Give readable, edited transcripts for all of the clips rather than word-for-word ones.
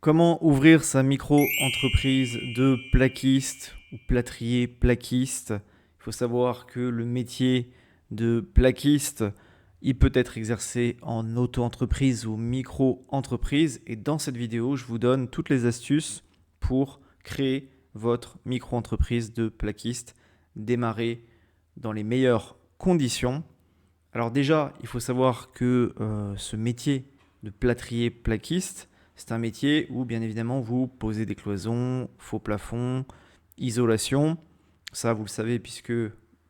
Comment ouvrir sa micro-entreprise de plaquiste ou plâtrier-plaquiste? Il faut savoir que le métier de plaquiste, il peut être exercé en auto-entreprise ou micro-entreprise. Et dans cette vidéo, je vous donne toutes les astuces pour créer votre micro-entreprise de plaquiste, démarrer dans les meilleures conditions. Alors déjà, il faut savoir que ce métier de plâtrier-plaquiste, c'est un métier où bien évidemment vous posez des cloisons, faux plafonds, isolation. Ça, vous le savez puisque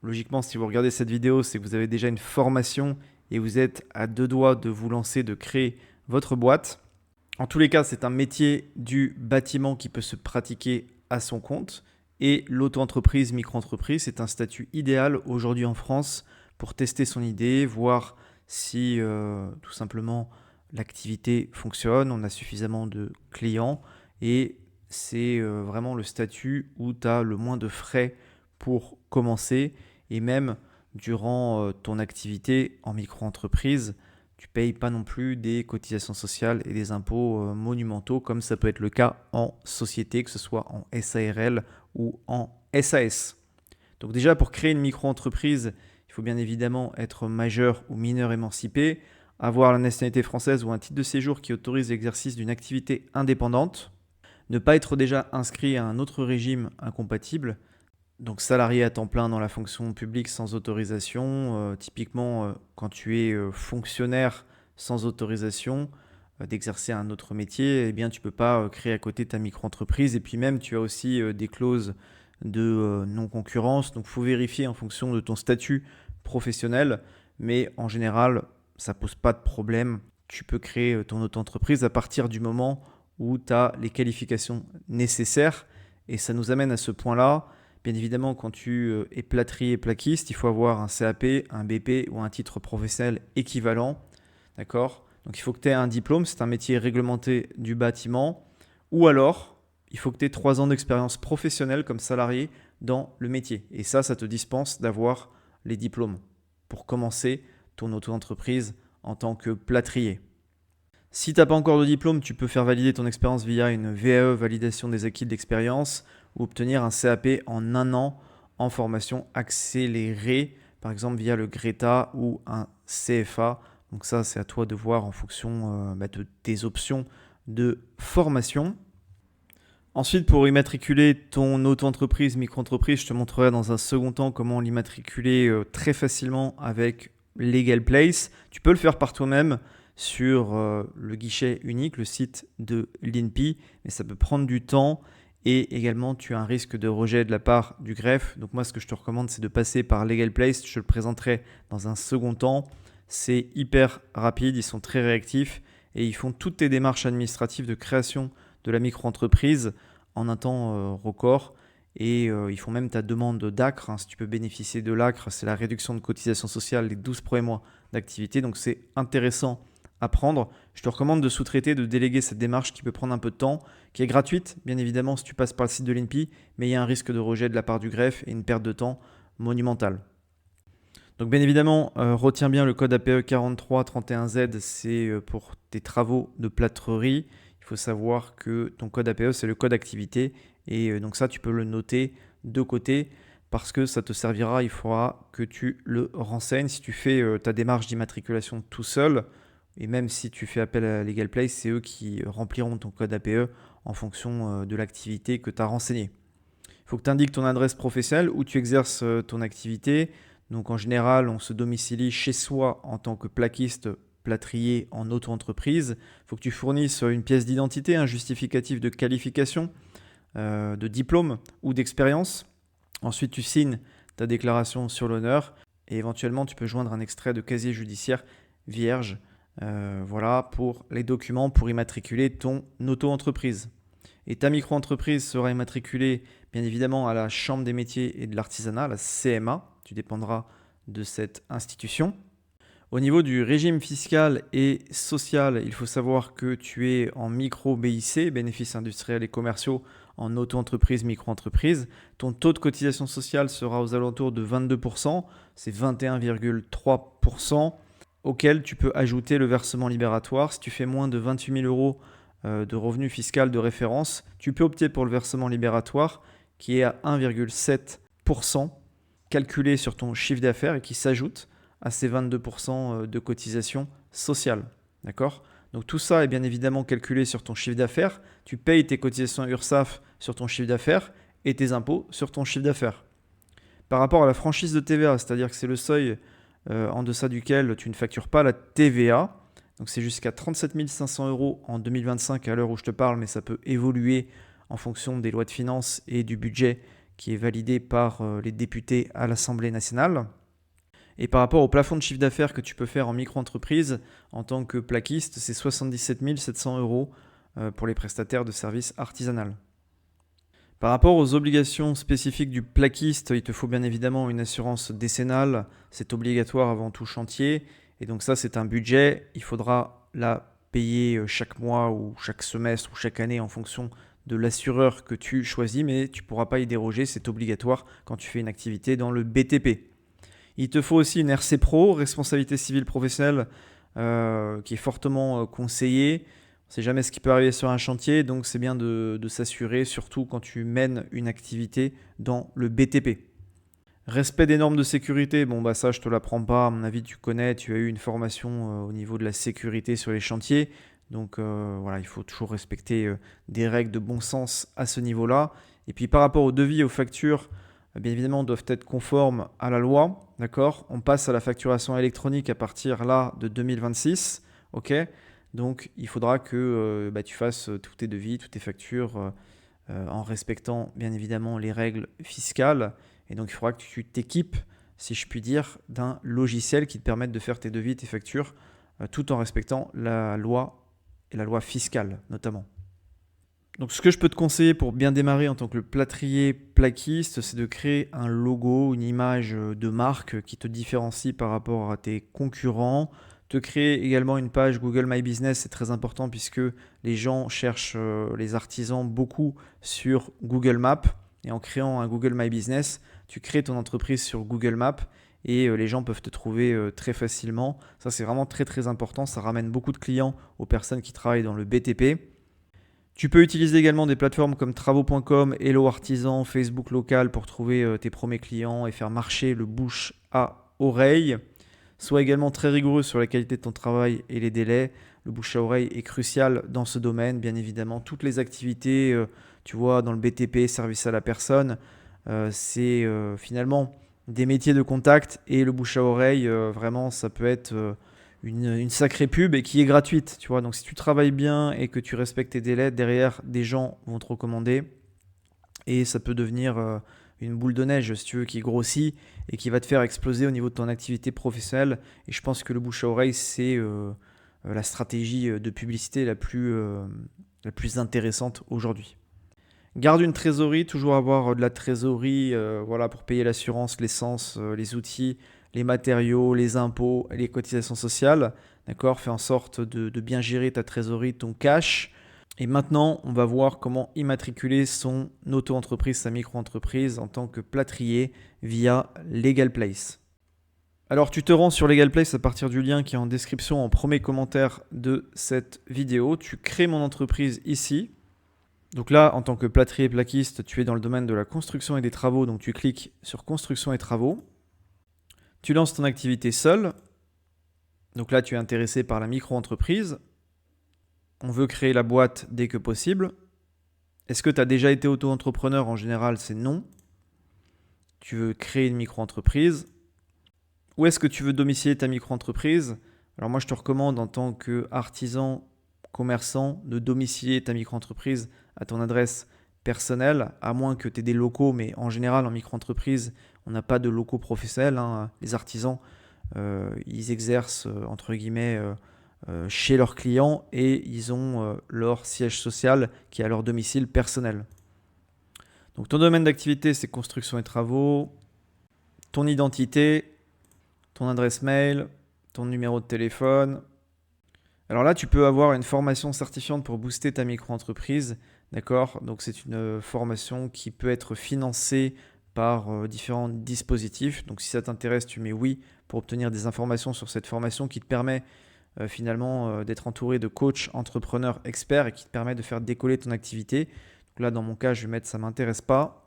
logiquement, si vous regardez cette vidéo, c'est que vous avez déjà une formation et vous êtes à deux doigts de vous lancer, de créer votre boîte. En tous les cas, c'est un métier du bâtiment qui peut se pratiquer à son compte. Et l'auto-entreprise, micro-entreprise, c'est un statut idéal aujourd'hui en France pour tester son idée, voir si tout simplement l'activité fonctionne, on a suffisamment de clients et c'est vraiment le statut où tu as le moins de frais pour commencer et même durant ton activité en micro-entreprise, tu ne payes pas non plus des cotisations sociales et des impôts monumentaux comme ça peut être le cas en société, que ce soit en SARL ou en SAS. Donc déjà pour créer une micro-entreprise, il faut bien évidemment être majeur ou mineur émancipé, avoir la nationalité française ou un titre de séjour qui autorise l'exercice d'une activité indépendante, ne pas être déjà inscrit à un autre régime incompatible, donc salarié à temps plein dans la fonction publique sans autorisation, typiquement quand tu es fonctionnaire sans autorisation d'exercer un autre métier, eh bien tu ne peux pas créer à côté ta micro-entreprise et puis même tu as aussi des clauses de non-concurrence, donc il faut vérifier en fonction de ton statut professionnel, mais en général ça ne pose pas de problème, tu peux créer ton auto-entreprise à partir du moment où tu as les qualifications nécessaires et ça nous amène à ce point-là. Bien évidemment, quand tu es plâtrier et plaquiste, il faut avoir un CAP, un BP ou un titre professionnel équivalent. D'accord ? Donc il faut que tu aies un diplôme, c'est un métier réglementé du bâtiment. Ou alors, il faut que tu aies 3 ans d'expérience professionnelle comme salarié dans le métier. Et ça te dispense d'avoir les diplômes pour commencer ton auto-entreprise en tant que plâtrier. Si tu n'as pas encore de diplôme, tu peux faire valider ton expérience via une VAE, validation des acquis d'expérience, ou obtenir un CAP en un an en formation accélérée, par exemple via le Greta ou un CFA. Donc ça, c'est à toi de voir en fonction de tes options de formation. Ensuite, pour immatriculer ton auto-entreprise, micro-entreprise, je te montrerai dans un second temps comment l'immatriculer très facilement avec Legal Place. Tu peux le faire par toi-même sur le guichet unique, le site de l'INPI, mais ça peut prendre du temps et également tu as un risque de rejet de la part du greffe. Donc moi, ce que je te recommande, c'est de passer par Legal Place. Je te le présenterai dans un second temps. C'est hyper rapide, ils sont très réactifs et ils font toutes tes démarches administratives de création de la micro-entreprise en un temps record. Et ils font même ta demande d'ACRE. Si tu peux bénéficier de l'ACRE, c'est la réduction de cotisation sociale les 12 premiers mois d'activité. Donc c'est intéressant à prendre. Je te recommande de sous-traiter, de déléguer cette démarche qui peut prendre un peu de temps, qui est gratuite, bien évidemment, si tu passes par le site de l'INPI, mais il y a un risque de rejet de la part du greffe et une perte de temps monumentale. Donc bien évidemment, retiens bien le code APE 4331Z, c'est pour tes travaux de plâtrerie. Il faut savoir que ton code APE, c'est le code activité. Et donc ça, tu peux le noter de côté parce que ça te servira, il faudra que tu le renseignes. Si tu fais ta démarche d'immatriculation tout seul, et même si tu fais appel à Legal Place, c'est eux qui rempliront ton code APE en fonction de l'activité que tu as renseignée. Il faut que tu indiques ton adresse professionnelle où tu exerces ton activité. Donc en général, on se domicilie chez soi en tant que plaquiste, plâtrier en auto-entreprise. Il faut que tu fournisses une pièce d'identité, un justificatif de qualification, de diplôme ou d'expérience. Ensuite, tu signes ta déclaration sur l'honneur et éventuellement, tu peux joindre un extrait de casier judiciaire vierge. Voilà pour les documents pour immatriculer ton auto-entreprise. Et ta micro-entreprise sera immatriculée bien évidemment à la Chambre des métiers et de l'artisanat, la CMA. Tu dépendras de cette institution. Au niveau du régime fiscal et social, il faut savoir que tu es en micro-BIC, bénéfices industriels et commerciaux, en auto-entreprise, micro-entreprise. Ton taux de cotisation sociale sera aux alentours de 22%, c'est 21,3%, auquel tu peux ajouter le versement libératoire. Si tu fais moins de 28 000 euros de revenu fiscal de référence, tu peux opter pour le versement libératoire qui est à 1,7% calculé sur ton chiffre d'affaires et qui s'ajoute à ces 22% de cotisation sociale. D'accord ? Donc tout ça est bien évidemment calculé sur ton chiffre d'affaires. Tu payes tes cotisations URSSAF sur ton chiffre d'affaires et tes impôts sur ton chiffre d'affaires. Par rapport à la franchise de TVA, c'est-à-dire que c'est le seuil en deçà duquel tu ne factures pas la TVA, donc c'est jusqu'à 37 500 € en 2025 à l'heure où je te parle, mais ça peut évoluer en fonction des lois de finances et du budget qui est validé par les députés à l'Assemblée nationale. Et par rapport au plafond de chiffre d'affaires que tu peux faire en micro-entreprise en tant que plaquiste, c'est 77 700 € pour les prestataires de services artisanaux. Par rapport aux obligations spécifiques du plaquiste, il te faut bien évidemment une assurance décennale. C'est obligatoire avant tout chantier. Et donc ça, c'est un budget. Il faudra la payer chaque mois ou chaque semestre ou chaque année en fonction de l'assureur que tu choisis. Mais tu ne pourras pas y déroger. C'est obligatoire quand tu fais une activité dans le BTP. Il te faut aussi une RC Pro, responsabilité civile professionnelle, qui est fortement conseillée. On ne sait jamais ce qui peut arriver sur un chantier, donc c'est bien de s'assurer, surtout quand tu mènes une activité dans le BTP. Respect des normes de sécurité, ça je te l'apprends pas, à mon avis tu connais, tu as eu une formation au niveau de la sécurité sur les chantiers. Donc voilà, il faut toujours respecter des règles de bon sens à ce niveau-là. Et puis par rapport aux devis et aux factures, bien évidemment doivent être conformes à la loi. D'accord ? On passe à la facturation électronique à partir là de 2026. Ok ? Donc, il faudra que tu fasses tous tes devis, toutes tes factures en respectant bien évidemment les règles fiscales. Et donc, il faudra que tu t'équipes, si je puis dire, d'un logiciel qui te permette de faire tes devis, tes factures, tout en respectant la loi et la loi fiscale notamment. Donc, ce que je peux te conseiller pour bien démarrer en tant que plâtrier plaquiste, c'est de créer un logo, une image de marque qui te différencie par rapport à tes concurrents. Te créer également une page Google My Business, c'est très important puisque les gens cherchent les artisans beaucoup sur Google Maps. Et en créant un Google My Business, tu crées ton entreprise sur Google Maps et les gens peuvent te trouver très facilement. Ça, c'est vraiment très très important. Ça ramène beaucoup de clients aux personnes qui travaillent dans le BTP. Tu peux utiliser également des plateformes comme travaux.com, Hello Artisan, Facebook local pour trouver tes premiers clients et faire marcher le bouche à oreille. Sois également très rigoureux sur la qualité de ton travail et les délais. Le bouche à oreille est crucial dans ce domaine. Bien évidemment, toutes les activités, tu vois, dans le BTP, service à la personne, c'est finalement des métiers de contact. Et le bouche à oreille, vraiment, ça peut être une sacrée pub et qui est gratuite. Tu vois. Donc, si tu travailles bien et que tu respectes tes délais, derrière, des gens vont te recommander. Et ça peut devenir une boule de neige, si tu veux, qui grossit et qui va te faire exploser au niveau de ton activité professionnelle. Et je pense que le bouche à oreille, c'est la stratégie de publicité la plus intéressante aujourd'hui. Garde une trésorerie, toujours avoir de la trésorerie pour payer l'assurance, l'essence, les outils, les matériaux, les impôts, les cotisations sociales. D'accord ? Fais en sorte de bien gérer ta trésorerie, ton cash. Et maintenant, on va voir comment immatriculer son auto-entreprise, sa micro-entreprise en tant que plâtrier via LegalPlace. Alors, tu te rends sur LegalPlace à partir du lien qui est en description en premier commentaire de cette vidéo. Tu crées mon entreprise ici. Donc là, en tant que plâtrier plaquiste, tu es dans le domaine de la construction et des travaux. Donc tu cliques sur construction et travaux. Tu lances ton activité seul. Donc là, tu es intéressé par la micro-entreprise. On veut créer la boîte dès que possible. Est-ce que tu as déjà été auto-entrepreneur ? En général, c'est non. Tu veux créer une micro-entreprise. Où est-ce que tu veux domicilier ta micro-entreprise ? Alors moi, je te recommande en tant qu'artisan, commerçant, de domicilier ta micro-entreprise à ton adresse personnelle, à moins que tu aies des locaux. Mais en général, en micro-entreprise, on n'a pas de locaux professionnels. Les artisans, ils exercent, entre guillemets, chez leurs clients et ils ont leur siège social qui est à leur domicile personnel. Donc ton domaine d'activité, c'est construction et travaux, ton identité, ton adresse mail, ton numéro de téléphone. Alors là, tu peux avoir une formation certifiante pour booster ta micro-entreprise. D'accord ? Donc c'est une formation qui peut être financée par différents dispositifs. Donc si ça t'intéresse, tu mets oui pour obtenir des informations sur cette formation qui te permet finalement d'être entouré de coachs, entrepreneurs, experts et qui te permettent de faire décoller ton activité. Donc là, dans mon cas, je vais mettre ça m'intéresse pas.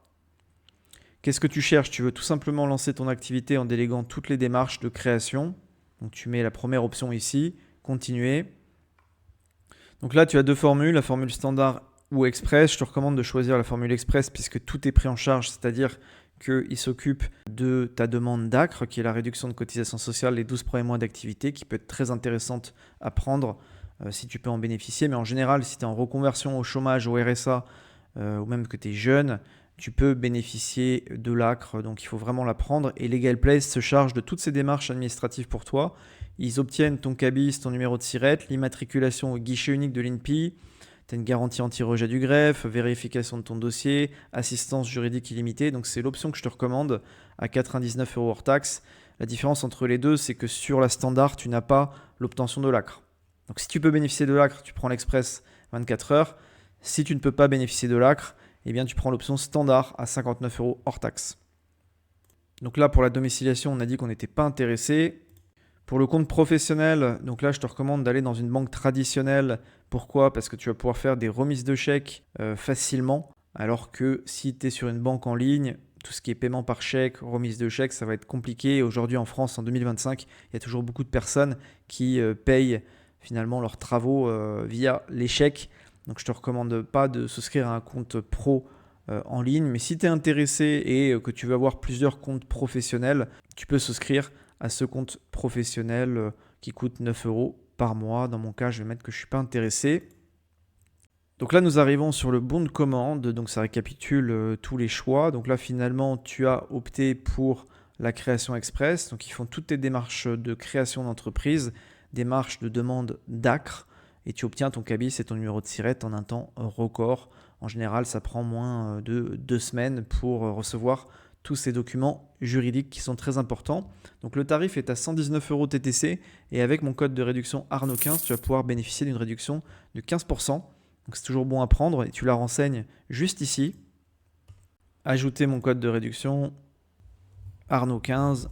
Qu'est-ce que tu cherches? Tu veux tout simplement lancer ton activité en déléguant toutes les démarches de création. Donc tu mets la première option ici, continuer. Donc là, tu as deux formules, la formule standard ou express. Je te recommande de choisir la formule express puisque tout est pris en charge, c'est-à-dire qu'il s'occupe de ta demande d'ACRE, qui est la réduction de cotisation sociale les 12 premiers mois d'activité, qui peut être très intéressante à prendre si tu peux en bénéficier. Mais en général, si tu es en reconversion au chômage, au RSA, ou même que tu es jeune, tu peux bénéficier de l'ACRE. Donc il faut vraiment la prendre. Et LegalPlace se charge de toutes ces démarches administratives pour toi. Ils obtiennent ton cabis, ton numéro de SIRET, l'immatriculation au guichet unique de l'INPI. Tu as une garantie anti-rejet du greffe, vérification de ton dossier, assistance juridique illimitée. Donc c'est l'option que je te recommande à 99 € hors taxe. La différence entre les deux, c'est que sur la standard, tu n'as pas l'obtention de l'ACRE. Donc si tu peux bénéficier de l'ACRE, tu prends l'express 24 heures. Si tu ne peux pas bénéficier de l'ACRE, eh bien tu prends l'option standard à 59 € hors taxe. Donc là, pour la domiciliation, on a dit qu'on n'était pas intéressé. Pour le compte professionnel, donc là, je te recommande d'aller dans une banque traditionnelle. Pourquoi? Parce que tu vas pouvoir faire des remises de chèques facilement. Alors que si tu es sur une banque en ligne, tout ce qui est paiement par chèque, remise de chèque, ça va être compliqué. Aujourd'hui, en France, en 2025, il y a toujours beaucoup de personnes qui payent finalement leurs travaux via les chèques. Donc, je ne te recommande pas de souscrire à un compte pro en ligne. Mais si tu es intéressé et que tu veux avoir plusieurs comptes professionnels, tu peux souscrire à ce compte professionnel qui coûte 9 € par mois. Dans mon cas, je vais mettre que je ne suis pas intéressé. Donc là, nous arrivons sur le bon de commande. Donc ça récapitule tous les choix. Donc là, finalement, tu as opté pour la création express. Donc ils font toutes tes démarches de création d'entreprise, démarches de demande d'ACRE. Et tu obtiens ton cabis et ton numéro de SIRET en un temps record. En général, ça prend moins de 2 semaines pour recevoir tous ces documents juridiques qui sont très importants. Donc le tarif est à 119 € TTC et avec mon code de réduction Arnaud15, tu vas pouvoir bénéficier d'une réduction de 15%. Donc c'est toujours bon à prendre et tu la renseignes juste ici. Ajouter mon code de réduction Arnaud15.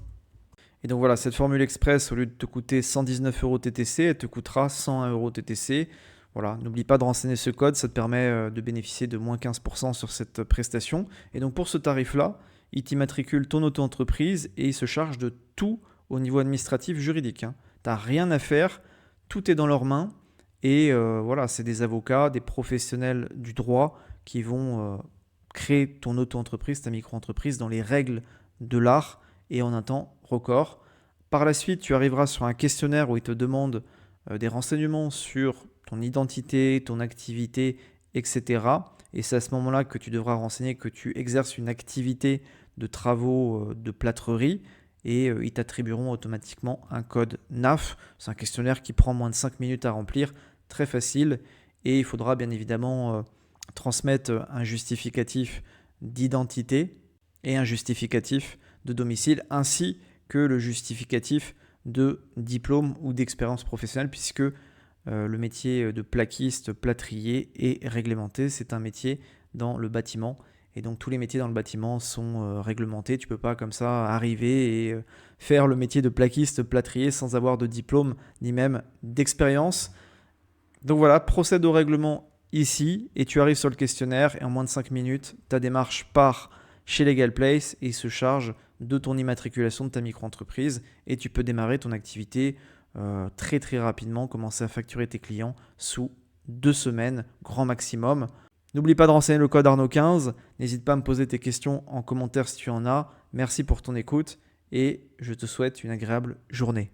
Et donc voilà, cette formule express, au lieu de te coûter 119 € TTC, elle te coûtera 101 € TTC. Voilà, n'oublie pas de renseigner ce code, ça te permet de bénéficier de moins 15% sur cette prestation. Et donc pour ce tarif-là, il t'immatricule ton auto-entreprise et il se charge de tout au niveau administratif juridique. Tu n'as rien à faire, tout est dans leurs mains. Et voilà, c'est des avocats, des professionnels du droit qui vont créer ton auto-entreprise, ta micro-entreprise dans les règles de l'art et en un temps record. Par la suite, tu arriveras sur un questionnaire où il te demande des renseignements sur ton identité, ton activité, etc. Et c'est à ce moment-là que tu devras renseigner que tu exerces une activité de travaux de plâtrerie et ils t'attribueront automatiquement un code NAF. C'est un questionnaire qui prend moins de 5 minutes à remplir, très facile. Et il faudra bien évidemment transmettre un justificatif d'identité et un justificatif de domicile, ainsi que le justificatif de diplôme ou d'expérience professionnelle, puisque le métier de plaquiste, plâtrier est réglementé. C'est un métier dans le bâtiment. Et donc tous les métiers dans le bâtiment sont réglementés. Tu ne peux pas comme ça arriver et faire le métier de plaquiste, plâtrier sans avoir de diplôme ni même d'expérience. Donc voilà, procède au règlement ici et tu arrives sur le questionnaire et en moins de 5 minutes, ta démarche part chez LegalPlace et il se charge de ton immatriculation de ta micro-entreprise et tu peux démarrer ton activité très très rapidement, commencer à facturer tes clients sous 2 semaines, grand maximum. N'oublie pas de renseigner le code Arnaud15, n'hésite pas à me poser tes questions en commentaire si tu en as. Merci pour ton écoute et je te souhaite une agréable journée.